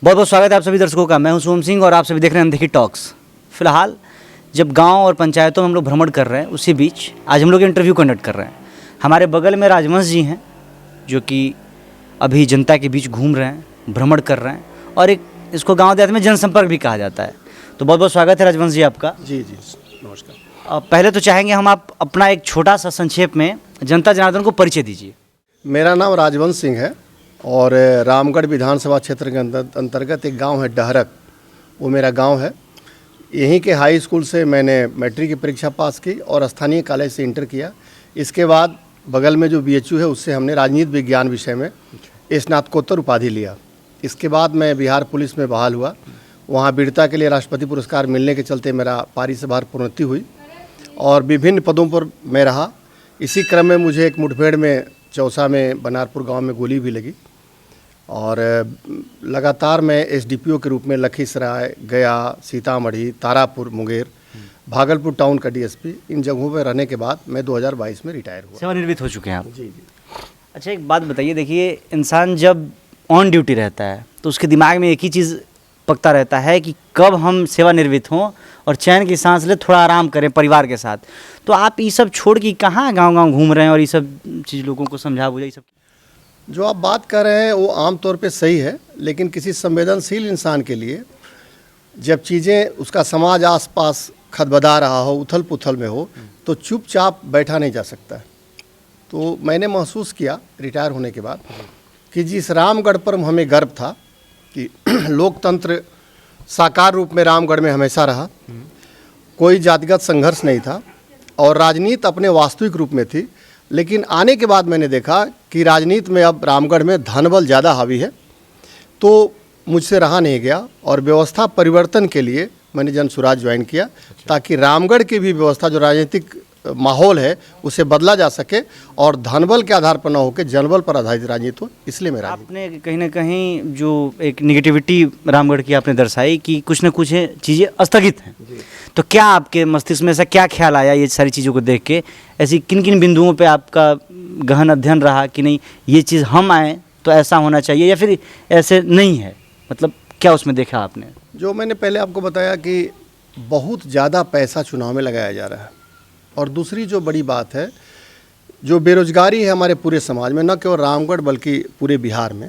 बहुत बहुत स्वागत है आप सभी दर्शकों का। मैं हूं शुभम सिंह और आप सभी देख रहे हैं अनदेखी टॉक्स। फिलहाल जब गांव और पंचायतों में हम लोग भ्रमण कर रहे हैं, उसी बीच आज हम लोग इंटरव्यू कंडक्ट कर रहे हैं। हमारे बगल में राजवंश जी हैं जो कि अभी जनता के बीच घूम रहे हैं, भ्रमण कर रहे हैं और एक इसको गाँव देहात में जनसंपर्क भी कहा जाता है। तो बहुत बहुत स्वागत है राजवंश जी आपका। जी जी नमस्कार। पहले तो चाहेंगे हम आप अपना एक छोटा सा संक्षेप में जनता जनार्दन को परिचय दीजिए। मेरा नाम राजवंश सिंह है और रामगढ़ विधानसभा क्षेत्र के अंतर्गत एक गांव है डहरक, वो मेरा गांव है। यहीं के हाई स्कूल से मैंने मैट्रिक की परीक्षा पास की और स्थानीय कॉलेज से इंटर किया। इसके बाद बगल में जो BHU है उससे हमने राजनीति विज्ञान विषय में स्नातकोत्तर उपाधि लिया। इसके बाद मैं बिहार पुलिस में बहाल हुआ। वहाँ वीरता के लिए राष्ट्रपति पुरस्कार मिलने के चलते मेरा पारी से बाहर प्रोन्नति हुई और विभिन्न पदों पर मैं रहा। इसी क्रम में मुझे एक मुठभेड़ में चौसा में बनारपुर गांव में गोली भी लगी और लगातार मैं SDPO के रूप में लखीसराय, गया, सीतामढ़ी, तारापुर, मुंगेर, भागलपुर टाउन का DSP इन जगहों पर रहने के बाद मैं 2022 में रिटायर हुआ। सेवानिवृत्त हो चुके हैं आप। जी जी। अच्छा, एक बात बताइए, देखिए इंसान जब ऑन ड्यूटी रहता है तो उसके दिमाग में एक ही चीज़ पकता रहता है कि कब हम सेवानिवृत्त हों और चैन की सांस ले, थोड़ा आराम करें परिवार के साथ। तो आप ये सब छोड़ के कहाँ गांव-गांव घूम रहे हैं और ये सब चीज़ लोगों को समझा बुझा ये सब? जो आप बात कर रहे हैं वो आम तौर पे सही है, लेकिन किसी संवेदनशील इंसान के लिए जब चीज़ें उसका समाज आसपास खदबदा रहा हो, उथल पुथल में हो, तो चुपचाप बैठा नहीं जा सकता है। तो मैंने महसूस किया रिटायर होने के बाद कि जिस रामगढ़ पर हमें गर्व था कि लोकतंत्र साकार रूप में रामगढ़ में हमेशा रहा, कोई जातिगत संघर्ष नहीं था और राजनीति अपने वास्तविक रूप में थी। लेकिन आने के बाद मैंने देखा कि राजनीति में अब रामगढ़ में धनबल ज़्यादा हावी है, तो मुझसे रहा नहीं गया और व्यवस्था परिवर्तन के लिए मैंने जनसुराज ज्वाइन किया ताकि रामगढ़ की भी व्यवस्था जो राजनीतिक माहौल है उसे बदला जा सके और धनबल के आधार पर न होकर जनबल पर आधारित राजनीति हो। इसलिए मेरा आपने कहीं ना कहीं जो एक निगेटिविटी रामगढ़ की आपने दर्शाई कि कुछ न कुछ चीज़ें स्थगित हैं, तो क्या आपके मस्तिष्क में ऐसा क्या ख्याल आया ये सारी चीज़ों को देख के? ऐसी किन किन बिंदुओं पे आपका गहन अध्ययन रहा कि नहीं ये चीज़ हम आए तो ऐसा होना चाहिए या फिर ऐसे नहीं है? मतलब क्या उसमें देखा आपने? जो मैंने पहले आपको बताया कि बहुत ज़्यादा पैसा चुनाव में लगाया जा रहा है और दूसरी जो बड़ी बात है, जो बेरोजगारी है हमारे पूरे समाज में, न केवल रामगढ़ बल्कि पूरे बिहार में,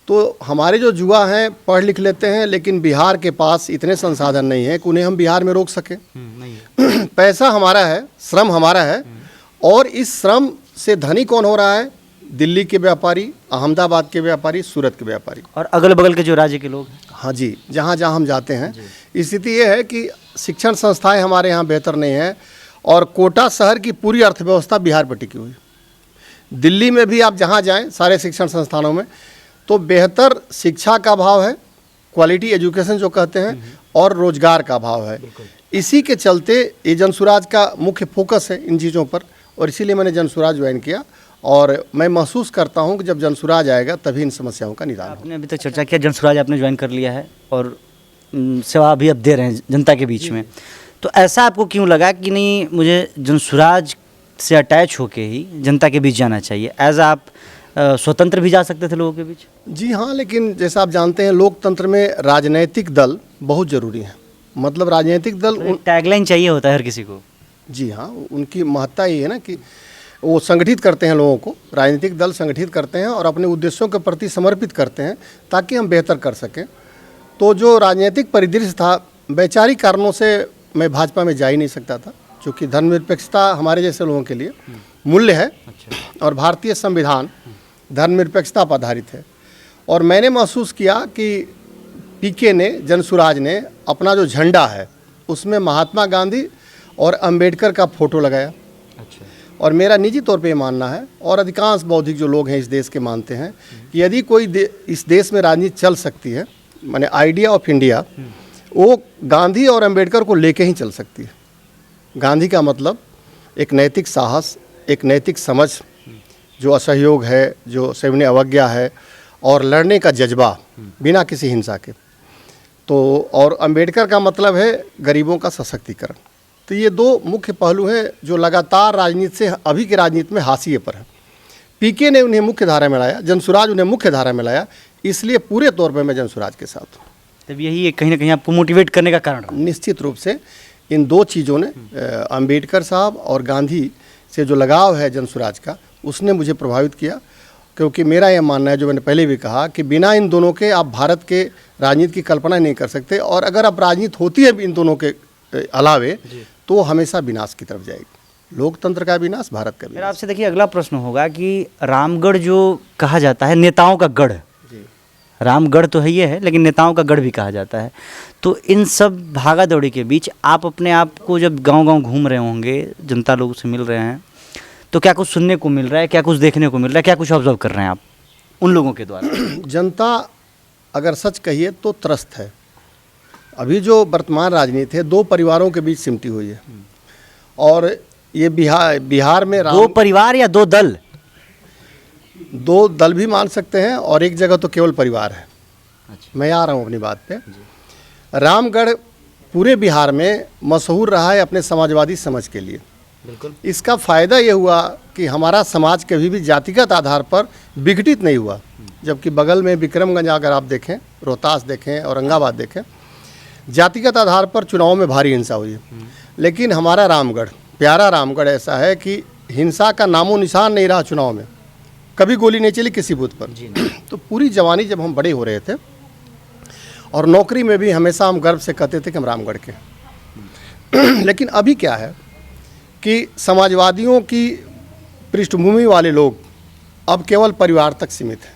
तो हमारे जो युवा हैं पढ़ लिख लेते हैं लेकिन बिहार के पास इतने संसाधन नहीं है कि उन्हें हम बिहार में रोक सकें। नहीं। पैसा हमारा है, श्रम हमारा है और इस श्रम से धनी कौन हो रहा है? दिल्ली के व्यापारी, अहमदाबाद के व्यापारी, सूरत के व्यापारी और अगल बगल के जो राज्य के लोग हैं। हाँ जी, जहाँ जहाँ हम जाते हैं। स्थिति ये है कि शिक्षण संस्थाएं हमारे यहाँ बेहतर नहीं हैं और कोटा शहर की पूरी अर्थव्यवस्था बिहार पर टिकी हुई। दिल्ली में भी आप जहाँ जाएं सारे शिक्षण संस्थानों में तो बेहतर शिक्षा का अभाव है, क्वालिटी एजुकेशन जो कहते हैं, और रोजगार का अभाव है। इसी के चलते ये जनसुराज का मुख्य फोकस है इन चीज़ों पर और इसीलिए मैंने जनसुराज ज्वाइन किया और मैं महसूस करता हूं कि जब जनसुराज आएगा तभी इन समस्याओं का निदान होगा। आपने अभी तक चर्चा किया जनसुराज आपने ज्वाइन कर लिया है और सेवा अभी अब दे रहे हैं जनता के बीच में, तो ऐसा आपको क्यों लगा कि नहीं मुझे जनसुराज से अटैच होके ही जनता के बीच जाना चाहिए? एज आप स्वतंत्र भी जा सकते थे लोगों के बीच? जी हाँ, लेकिन जैसा आप जानते हैं लोकतंत्र में राजनैतिक दल बहुत ज़रूरी है। मतलब राजनीतिक दल टैगलाइन चाहिए होता है हर किसी को। जी हाँ, उनकी महत्ता ये है ना कि वो संगठित करते हैं लोगों को, राजनीतिक दल संगठित करते हैं और अपने उद्देश्यों के प्रति समर्पित करते हैं ताकि हम बेहतर कर सकें। तो जो राजनीतिक परिदृश्य था, वैचारिक कारणों से मैं भाजपा में जा ही नहीं सकता था, क्योंकि धर्मनिरपेक्षता हमारे जैसे लोगों के लिए मूल्य है और भारतीय संविधान धर्मनिरपेक्षता पर आधारित है। और मैंने महसूस किया कि PK ने, जनसुराज ने अपना जो झंडा है उसमें महात्मा गांधी और अंबेडकर का फोटो लगाया। और मेरा निजी तौर पे ये मानना है और अधिकांश बौद्धिक जो लोग हैं इस देश के मानते हैं कि यदि कोई इस देश में राजनीति चल सकती है, माने आइडिया ऑफ इंडिया, वो गांधी और अंबेडकर को लेके ही चल सकती है। गांधी का मतलब एक नैतिक साहस, एक नैतिक समझ, जो असहयोग है, जो सविनय अवज्ञा है और लड़ने का जज्बा बिना किसी हिंसा के। तो और अंबेडकर का मतलब है गरीबों का सशक्तिकरण। तो ये दो मुख्य पहलू हैं जो लगातार राजनीति से अभी की राजनीति में हाशिए पर है। PK ने उन्हें मुख्य धारा में लाया, जनसुराज उन्हें मुख्य धारा में लाया। इसलिए पूरे तौर पे मैं जनसुराज के साथ हूँ। तब यही कहीं ना कहीं आपको मोटिवेट करने का कारण रहा। निश्चित रूप से इन दो चीज़ों ने अंबेडकर साहब और गांधी से जो लगाव है जनसुराज का, उसने मुझे प्रभावित किया। क्योंकि मेरा यह मानना है, जो मैंने पहले भी कहा, कि बिना इन दोनों के आप भारत के राजनीति की कल्पना नहीं कर सकते, और अगर अब राजनीति होती है इन दोनों के अलावे तो हमेशा विनाश की तरफ जाएगी। लोकतंत्र का विनाश, भारत का मेरा विनाश। आपसे देखिए अगला प्रश्न होगा कि रामगढ़ जो कहा जाता है नेताओं का गढ़, रामगढ़ तो है ये है, लेकिन नेताओं का गढ़ भी कहा जाता है। तो इन सब भागा दौड़ी के बीच आप अपने आप को जब गांव-गांव घूम रहे होंगे, जनता लोगों से मिल रहे हैं, तो क्या कुछ सुनने को मिल रहा है, क्या कुछ देखने को मिल रहा है, क्या कुछ ऑब्जर्व कर रहे हैं आप उन लोगों के द्वारा? जनता अगर सच कहिए तो त्रस्त है। अभी जो वर्तमान राजनीति है, दो परिवारों के बीच सिमटी हुई है, और ये बिहार में दो परिवार या दो दल? दो दल भी मान सकते हैं, और एक जगह तो केवल परिवार है। मैं आ रहा हूँ अपनी बात पे। रामगढ़ पूरे बिहार में मशहूर रहा है अपने समाजवादी समझ के लिए। बिल्कुल। इसका फ़ायदा ये हुआ कि हमारा समाज कभी भी जातिगत आधार पर विघटित नहीं हुआ। जबकि बगल में विक्रमगंज अगर आप देखें, रोहतास देखें, औरंगाबाद देखें, जातिगत आधार पर चुनाव में भारी हिंसा हुई है। लेकिन हमारा रामगढ़, प्यारा रामगढ़ ऐसा है कि हिंसा का नामो निशान नहीं रहा। चुनाव में कभी गोली नहीं चली किसी बूथ पर। तो पूरी जवानी जब हम बड़े हो रहे थे, और नौकरी में भी हमेशा हम गर्व से कहते थे कि हम रामगढ़ के। लेकिन अभी क्या है कि समाजवादियों की पृष्ठभूमि वाले लोग अब केवल परिवार तक सीमित हैं।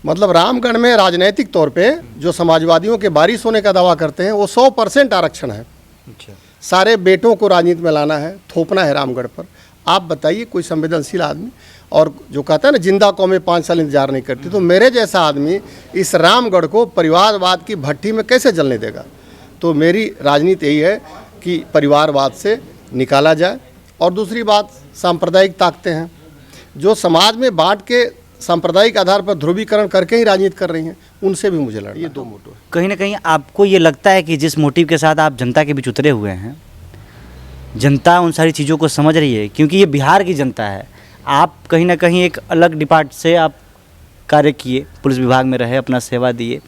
मतलब रामगढ़ में राजनीतिक तौर पे जो समाजवादियों के बारिश होने का दावा करते हैं, वो 100% आरक्षण है। अच्छा। सारे बेटों को राजनीति में लाना है, थोपना है रामगढ़ पर। आप बताइए कोई संवेदनशील आदमी, और जो कहता है ना जिंदा कौमें 5 साल इंतजार नहीं करती, तो मेरे जैसा आदमी इस रामगढ़ को परिवारवाद की भट्टी में कैसे जलने देगा? तो मेरी राजनीति यही है कि परिवारवाद से निकाला जाए। और दूसरी बात, सांप्रदायिक ताकतें हैं जो समाज में बांट के सांप्रदायिक आधार पर ध्रुवीकरण करके ही राजनीति कर रही हैं, उनसे भी मुझे लड़ना। ये दो मोटो है। कहीं ना कहीं आपको ये लगता है कि जिस मोटिव के साथ आप जनता के बीच उतरे हुए हैं, जनता उन सारी चीज़ों को समझ रही है? क्योंकि ये बिहार की जनता है। आप कहीं ना कहीं एक अलग डिपार्ट से आप कार्य किए, पुलिस विभाग में रहे, अपना सेवा दिए,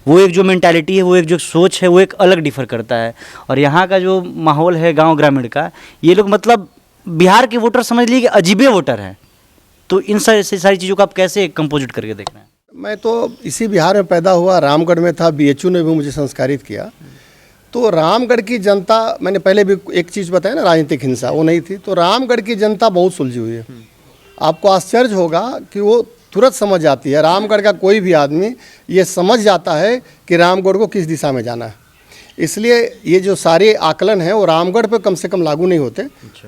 वो एक जो मेंटालिटी है, वो एक जो सोच है, वो एक अलग डिफर करता है। और यहाँ का जो माहौल है गांव ग्रामीण का, ये लोग मतलब बिहार के वोटर समझ लिए कि अजीबे वोटर हैं। तो इन सारी चीज़ों को आप कैसे कंपोजिट करके देख रहे हैं? मैं तो इसी बिहार में पैदा हुआ, रामगढ़ में था, बीएचयू ने भी मुझे संस्कारित किया। तो रामगढ़ की जनता, मैंने पहले भी एक चीज़ बताया ना, राजनीतिक हिंसा वो नहीं थी। तो रामगढ़ की जनता बहुत सुलझी हुई है। आपको आश्चर्य होगा कि वो तुरंत समझ जाती है। रामगढ़ का कोई भी आदमी ये समझ जाता है कि रामगढ़ को किस दिशा में जाना है। इसलिए ये जो सारे आकलन हैं वो रामगढ़ पे कम से कम लागू नहीं होते,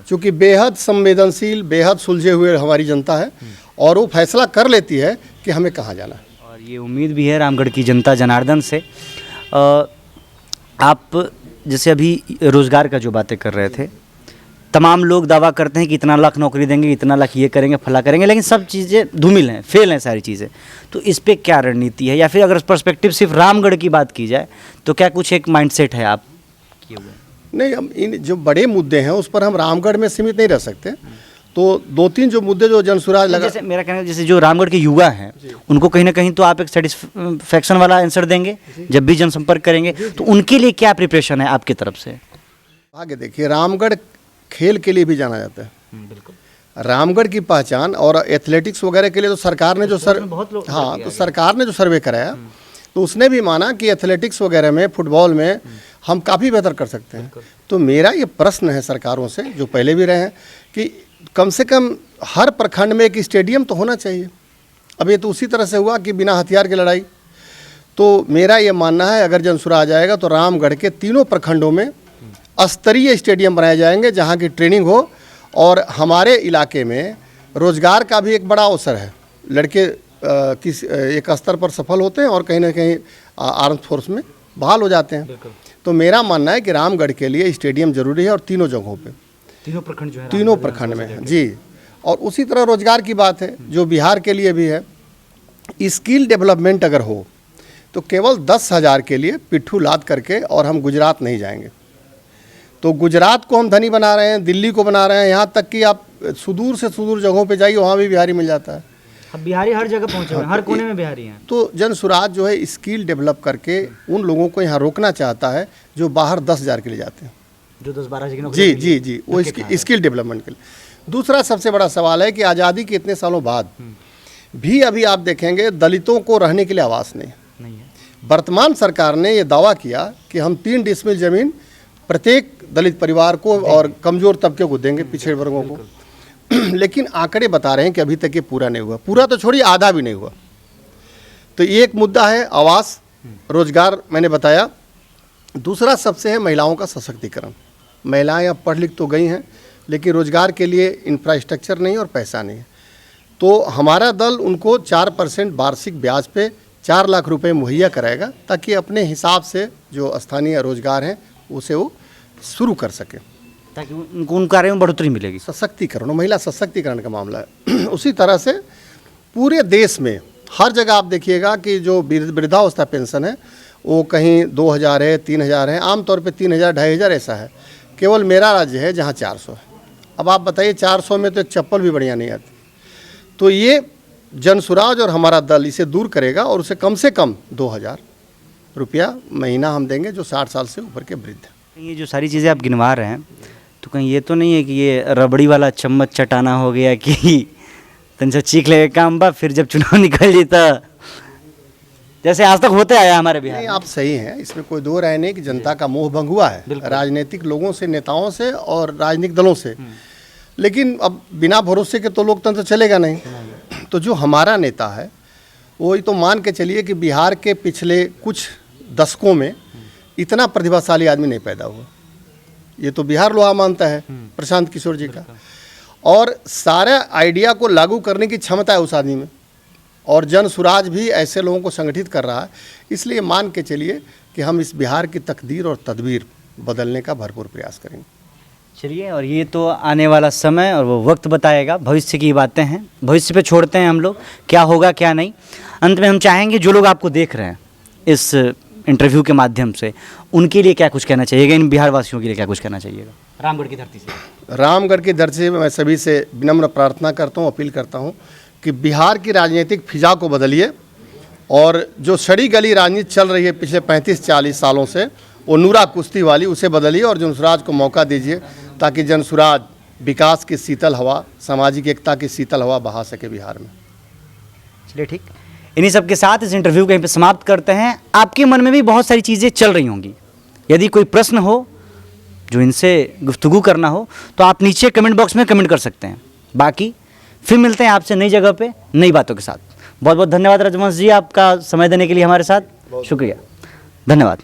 क्योंकि बेहद संवेदनशील, बेहद सुलझे हुए हमारी जनता है, और वो फैसला कर लेती है कि हमें कहाँ जाना है। और ये उम्मीद भी है रामगढ़ की जनता जनार्दन से। आप जैसे अभी रोज़गार का जो बातें कर रहे थे, तमाम लोग दावा करते हैं कि इतना लाख नौकरी देंगे, इतना लाख ये करेंगे, फला करेंगे, लेकिन सब चीज़ें धूमिल हैं, फेल हैं सारी चीज़ें। तो इस पे क्या रणनीति है, या फिर अगर पर्सपेक्टिव सिर्फ रामगढ़ की बात की जाए तो क्या कुछ एक माइंडसेट है आप किए हुए? नहीं, हम इन जो बड़े मुद्दे हैं उस पर हम रामगढ़ में सीमित नहीं रह सकते। तो 2-3 जो मुद्दे जो जनसुराज लगा, जैसे मेरा कहना है, जैसे जो रामगढ़ के युवा हैं उनको कहीं ना कहीं तो आप एक सेटिस्फैक्शन वाला आंसर देंगे जब भी जनसंपर्क करेंगे, तो उनके लिए क्या प्रिपरेशन है आपकी तरफ से? आगे देखिए, रामगढ़ खेल के लिए भी जाना जाता है। बिल्कुल। रामगढ़ की पहचान, और एथलेटिक्स वगैरह के लिए तो सरकार ने जो सरकार ने जो सर्वे कराया, तो उसने भी माना कि एथलेटिक्स वगैरह में, फुटबॉल में हम काफ़ी बेहतर कर सकते हैं। तो मेरा ये प्रश्न है सरकारों से, जो पहले भी रहे हैं, कि कम से कम हर प्रखंड में एक स्टेडियम तो होना चाहिए। अब ये तो उसी तरह से हुआ कि बिना हथियार की लड़ाई। तो मेरा ये मानना है, अगर जनसुराज जाएगा तो रामगढ़ के तीनों प्रखंडों में स्तरीय स्टेडियम बनाए जाएंगे जहाँ की ट्रेनिंग हो। और हमारे इलाके में रोज़गार का भी एक बड़ा अवसर है। लड़के किस एक स्तर पर सफल होते हैं और कहीं ना कहीं आर्म फोर्स में बहाल हो जाते हैं। तो मेरा मानना है कि रामगढ़ के लिए स्टेडियम जरूरी है, और तीनों जगहों पे, तीनों प्रखंड जो है, तीनों प्रखंड में जी। और उसी तरह रोज़गार की बात है जो बिहार के लिए भी है। स्किल डेवलपमेंट अगर हो तो केवल 10,000 के लिए पिट्ठू लाद करके और हम गुजरात नहीं जाएंगे। तो गुजरात को हम धनी बना रहे हैं, दिल्ली को बना रहे हैं, यहाँ तक कि आप सुदूर से सुदूर जगहों पे जाइए, वहाँ भी बिहारी मिल जाता है। अब बिहारी हर जगह पहुंचे हुए हैं, हर कोने में बिहारी हैं। तो जन सुराज जो है स्किल डेवलप करके उन लोगों को यहाँ रोकना चाहता है जो बाहर 10,000 के लिए जाते हैं। जो 10-12 की नौकरी जी जी जी, वो इसकी स्किल डेवलपमेंट के लिए। दूसरा सबसे बड़ा सवाल है कि आज़ादी के इतने सालों बाद भी अभी आप देखेंगे दलितों को रहने के लिए आवास नहीं है। वर्तमान सरकार ने ये दावा किया कि हम 3 डिसमिल जमीन प्रत्येक दलित परिवार को और कमज़ोर तबके को देंगे, पिछड़े वर्गों को। लेकिन आंकड़े बता रहे हैं कि अभी तक ये पूरा नहीं हुआ, पूरा तो छोड़िए आधा भी नहीं हुआ। तो ये एक मुद्दा है, आवास, रोजगार मैंने बताया। दूसरा सबसे है महिलाओं का सशक्तिकरण। महिलाएं अब पढ़ लिख तो गई हैं लेकिन रोजगार के लिए इंफ्रास्ट्रक्चर नहीं और पैसा नहीं है। तो हमारा दल उनको 4% वार्षिक ब्याज पे 4 लाख रुपए मुहैया कराएगा ताकि अपने हिसाब से जो स्थानीय रोजगार हैं उसे वो शुरू कर सकें, ताकि उनको उन कार्यों में बढ़ोतरी मिलेगी। सशक्तिकरण और महिला सशक्तिकरण का मामला है। उसी तरह से पूरे देश में हर जगह आप देखिएगा कि जो वृद्धावस्था पेंशन है वो कहीं 2,000 है, 3,000 है, आमतौर पे 3,000, 2,500 ऐसा है। केवल मेरा राज्य है जहाँ 400 है। अब आप बताइए 400 में तो एक चप्पल भी बढ़िया नहीं आती। तो ये जनसुराज और हमारा दल इसे दूर करेगा और उसे कम 2,000 रुपया महीना हम देंगे जो 60 साल से ऊपर के वृद्ध हैं। ये जो सारी चीज़ें आप गिनवा रहे हैं तो कहीं ये तो नहीं है कि ये रबड़ी वाला चम्मच चटाना हो गया कि तन से चीख लेगा काम बा, फिर जब चुनाव निकल जाता जैसे आज तक होते आया हमारे बिहार नहीं, में? आप सही हैं, इसमें कोई दो राय नहीं कि जनता का मोह भंग हुआ है राजनीतिक लोगों से, नेताओं से और राजनीतिक दलों से। लेकिन अब बिना भरोसे के तो लोकतंत्र चलेगा नहीं। तो जो हमारा नेता है वही तो मान के चलिए कि बिहार के पिछले कुछ दशकों में इतना प्रतिभाशाली आदमी नहीं पैदा हुआ। ये तो बिहार लोहा मानता है प्रशांत किशोर जी का, और सारे आइडिया को लागू करने की क्षमता है उस आदमी में, और जन सुराज भी ऐसे लोगों को संगठित कर रहा है। इसलिए मान के चलिए कि हम इस बिहार की तकदीर और तदबीर बदलने का भरपूर प्रयास करेंगे। चलिए, और ये तो आने वाला समय और वो वक्त बताएगा। भविष्य की बातें हैं, भविष्य पे छोड़ते हैं हम लोग, क्या होगा क्या नहीं। अंत में हम चाहेंगे जो लोग आपको देख रहे हैं इस इंटरव्यू के माध्यम से, उनके लिए क्या कुछ कहना चाहिएगा, इन बिहार वासियों के लिए क्या कुछ कहना चाहिएगा रामगढ़ की धरती से? रामगढ़ की धरती से मैं सभी से विनम्र प्रार्थना करता हूँ, अपील करता हूँ कि बिहार की राजनीतिक फिजा को बदलिए, और जो सड़ी गली राजनीति चल रही है पिछले 35-40 सालों से, वो नूरा कुश्ती वाली, उसे बदलिए और जनसुराज को मौका दीजिए ताकि जनसुराज विकास की शीतल हवा, सामाजिक एकता की शीतल हवा बहा सके बिहार में। चलिए ठीक, इन्हीं सब के साथ इस इंटरव्यू को यहीं पे समाप्त करते हैं। आपके मन में भी बहुत सारी चीज़ें चल रही होंगी, यदि कोई प्रश्न हो जो इनसे गुफ्तगू करना हो तो आप नीचे कमेंट बॉक्स में कमेंट कर सकते हैं। बाकी फिर मिलते हैं आपसे नई जगह पे नई बातों के साथ। बहुत बहुत धन्यवाद राजवंश जी, आपका समय देने के लिए हमारे साथ। शुक्रिया, धन्यवाद।